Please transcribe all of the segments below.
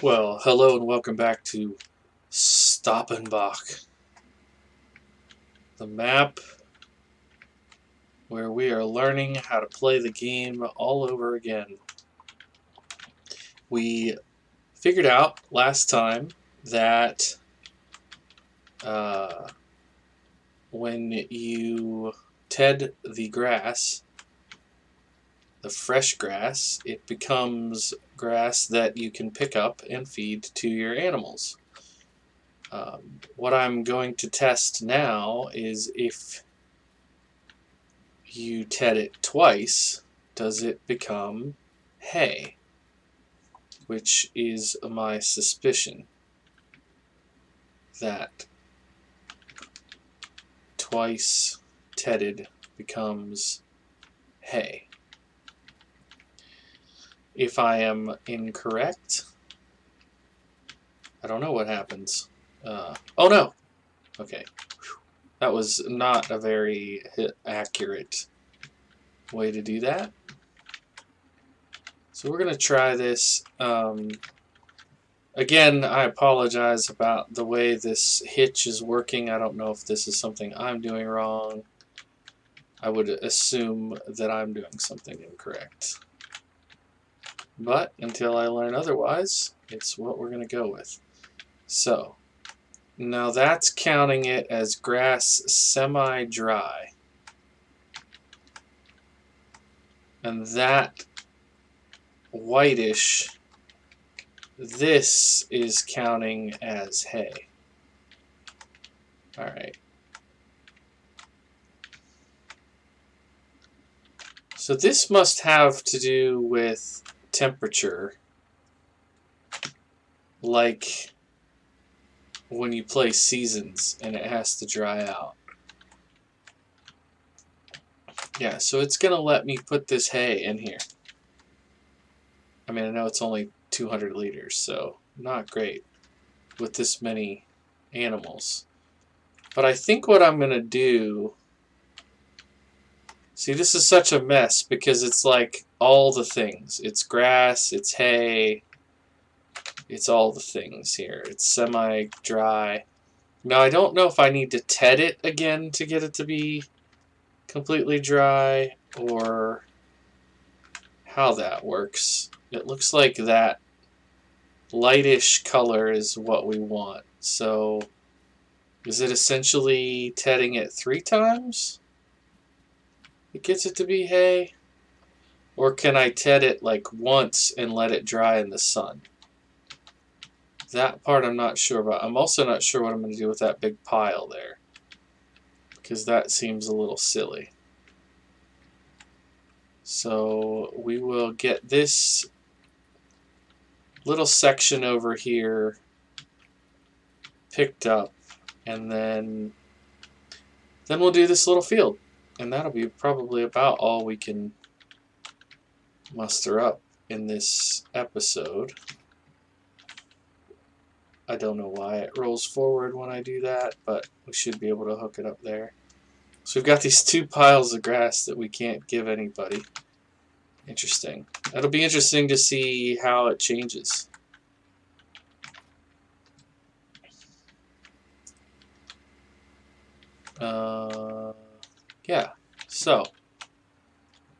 Well, hello and welcome back to Stappenbach, the map where we are learning how to play the game all over again. We figured out last time that uh, when you ted the grass, the fresh grass, it becomes grass that you can pick up and feed to your animals. What I'm going to test now is if you ted it twice, does it become hay? Which is my suspicion that twice tedded becomes hay. If I am incorrect, I don't know what happens. Oh no! Okay. That was not a very accurate way to do that. So we're going to try this. Again, I apologize about the way this hitch is working. I don't know if this is something I'm doing wrong. I would assume that I'm doing something incorrect. But until I learn otherwise, it's what we're going to go with. So, now that's counting it as grass semi-dry. And that whitish, this is counting as hay. Alright. So this must have to do with temperature, like when you play seasons and it has to dry out. Yeah, so it's going to let me put this hay in here. I mean, I know it's only 200 liters, so not great with this many animals. But I think what I'm going to do... See, this is such a mess because it's like all the things. It's grass, it's hay, it's all the things here. It's semi-dry. Now, I don't know if I need to ted it again to get it to be completely dry or how that works. It looks like that lightish color is what we want. So, is it essentially tedding it 3 times? It gets it to be hay? Or can I ted it like once and let it dry in the sun? That part I'm not sure about. I'm also not sure what I'm going to do with that big pile there, because that seems a little silly. So we will get this little section over here picked up, and then we'll do this little field, and that'll be probably about all we can muster up in this episode. I don't know why it rolls forward when I do that, but we should be able to hook it up there. So we've got these 2 piles of grass that we can't give anybody. Interesting. That'll be interesting to see how it changes. Yeah, so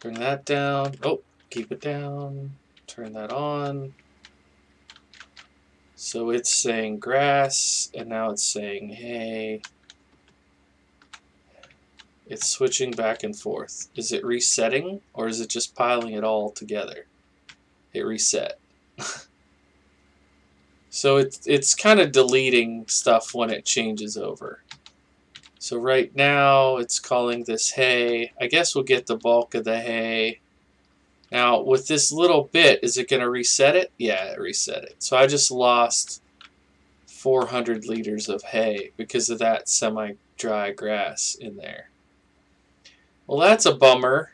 bring that down. Oh, keep it down. Turn that on. So it's saying grass, and now it's saying hay. It's switching back and forth. Is it resetting, or is it just piling it all together? It reset. So it's kind of deleting stuff when it changes over. So right now it's calling this hay. I guess we'll get the bulk of the hay. Now with this little bit, is it going to reset it? Yeah, it reset it. So I just lost 400 liters of hay because of that semi-dry grass in there. Well, that's a bummer.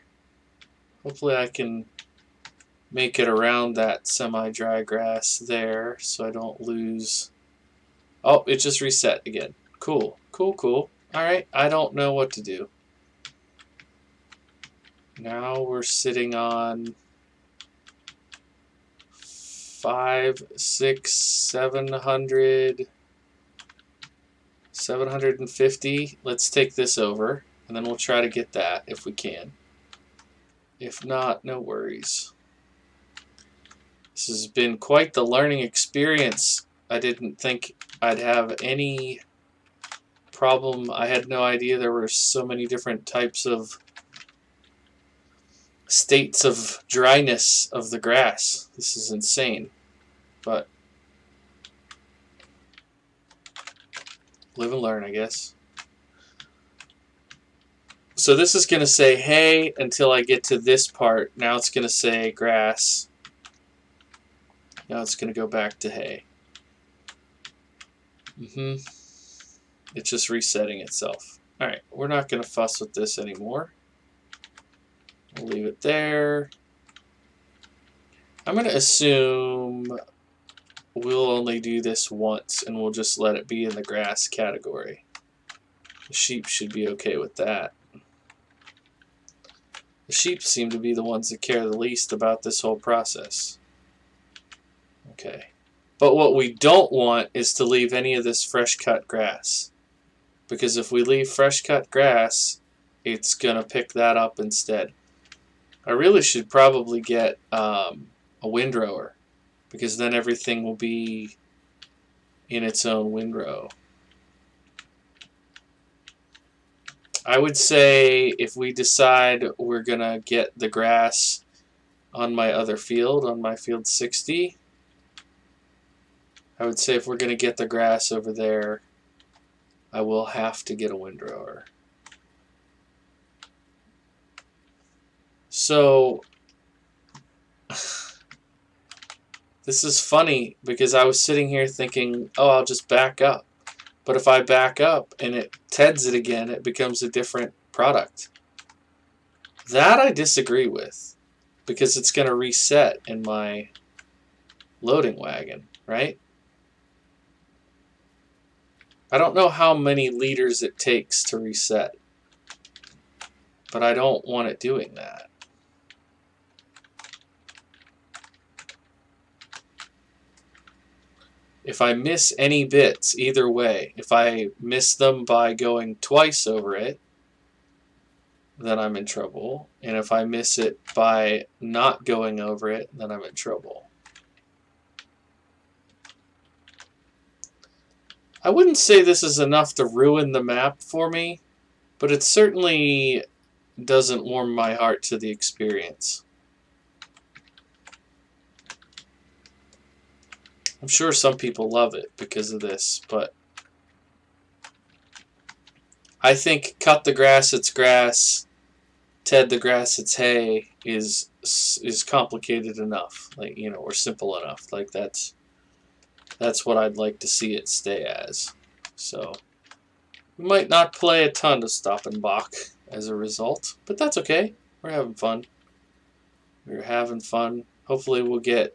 Hopefully I can make it around that semi-dry grass there so I don't lose. Oh, it just reset again. Cool, cool, cool. Alright, I don't know what to do. Now we're sitting on 5, 6, 700, 750. Let's take this over, and then we'll try to get that if we can. If not, no worries. This has been quite the learning experience. I didn't think I'd have any problem. I had no idea there were so many different types of states of dryness of the grass. This is insane, but live and learn, I guess. So this is going to say hay until I get to this part. Now it's going to say grass. Now it's going to go back to hay. It's just resetting itself. Alright, we're not going to fuss with this anymore. We'll leave it there. I'm going to assume we'll only do this once, and we'll just let it be in the grass category. The sheep should be okay with that. The sheep seem to be the ones that care the least about this whole process. Okay. But what we don't want is to leave any of this fresh cut grass. Because if we leave fresh cut grass, it's going to pick that up instead. I really should probably get a windrower, because then everything will be in its own windrow. I would say if we decide we're going to get the grass on my other field, on my field 60, I would say if we're going to get the grass over there, I will have to get a windrower. So this is funny because I was sitting here thinking, oh, I'll just back up. But if I back up and it TEDs it again, it becomes a different product. That I disagree with, because it's going to reset in my loading wagon, right? I don't know how many liters it takes to reset, but I don't want it doing that. If I miss any bits, either way, if I miss them by going twice over it, then I'm in trouble. And if I miss it by not going over it, then I'm in trouble. I wouldn't say this is enough to ruin the map for me, but it certainly doesn't warm my heart to the experience. I'm sure some people love it because of this, but I think cut the grass, it's grass, ted the grass, it's hay is complicated enough, like, you know, or simple enough. Like that's what I'd like to see it stay as. So we might not play a ton of Stappenbach as a result, but that's okay. We're having fun. We're having fun. Hopefully we'll get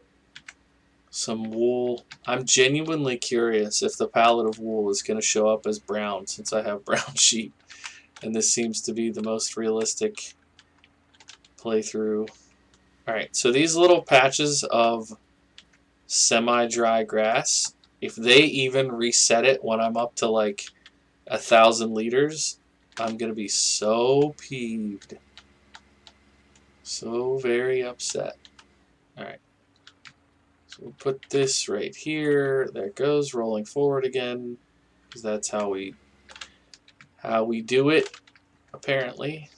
some wool. I'm genuinely curious if the palette of wool is going to show up as brown, since I have brown sheep, and this seems to be the most realistic playthrough. Alright, so these little patches of semi-dry grass, if they even reset it when I'm up to like 1,000 liters, I'm going to be so peeved. So very upset. Alright. So we'll put this right here. There it goes, rolling forward again, because that's how we do it, apparently.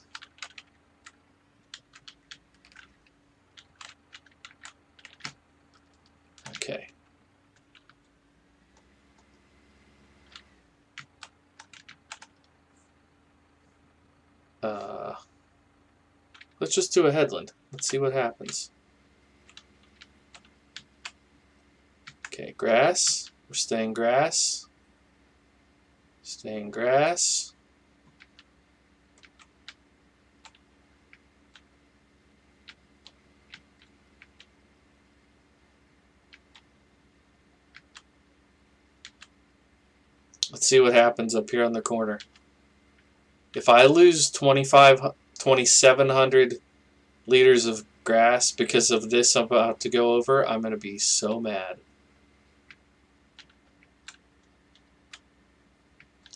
Okay. Let's just do a headland. Let's see what happens. Okay, grass. We're staying grass. Staying grass. Let's see what happens up here on the corner. If I lose 2,700 liters of grass because of this I'm about to go over, I'm going to be so mad.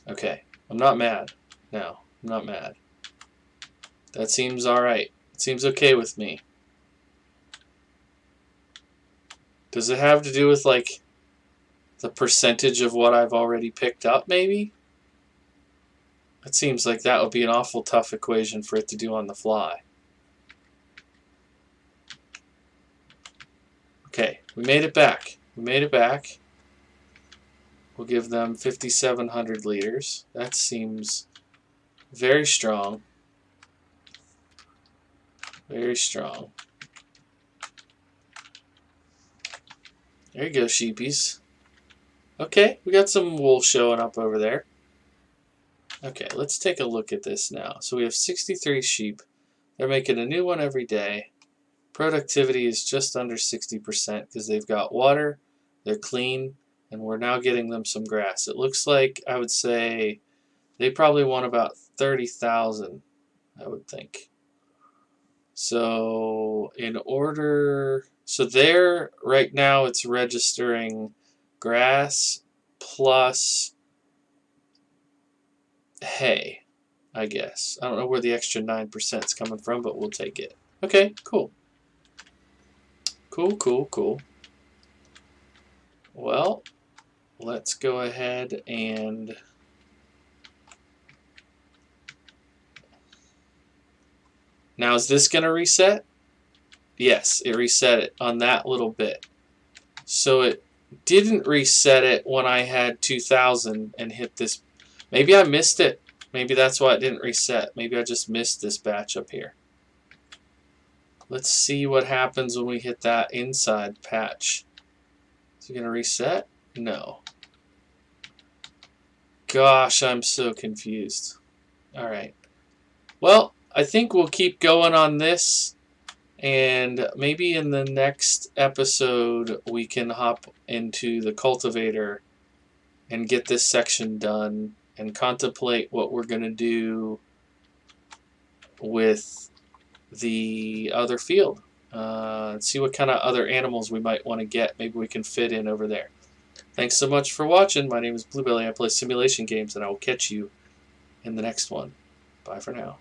Okay, I'm not mad. No, I'm not mad. That seems alright. It seems okay with me. Does it have to do with, like, the percentage of what I've already picked up, maybe? It seems like that would be an awful tough equation for it to do on the fly. Okay, we made it back. We made it back. We'll give them 5,700 liters. That seems very strong. Very strong. There you go, sheepies. Okay, we got some wool showing up over there. Okay, let's take a look at this now. So we have 63 sheep. They're making a new one every day. Productivity is just under 60% because they've got water, they're clean, and we're now getting them some grass. It looks like, I would say, they probably want about 30,000, I would think. So there right now it's registering grass plus hay, I guess. I don't know where the extra 9% is coming from, but we'll take it. Okay, cool. Cool. Well, let's go ahead and now is this going to reset? Yes, it reset it on that little bit. So it didn't reset it when I had 2,000 and hit this. Maybe I missed it. Maybe that's why it didn't reset. Maybe I just missed this batch up here. Let's see what happens when we hit that inside patch. Is it going to reset? No. Gosh, I'm so confused. Alright. Well, I think we'll keep going on this. And maybe in the next episode we can hop into the cultivator and get this section done and contemplate what we're going to do with the other field. See what kind of other animals we might want to get. Maybe we can fit in over there. Thanks so much for watching. My name is Bluebelly. I play simulation games, and I will catch you in the next one. Bye for now.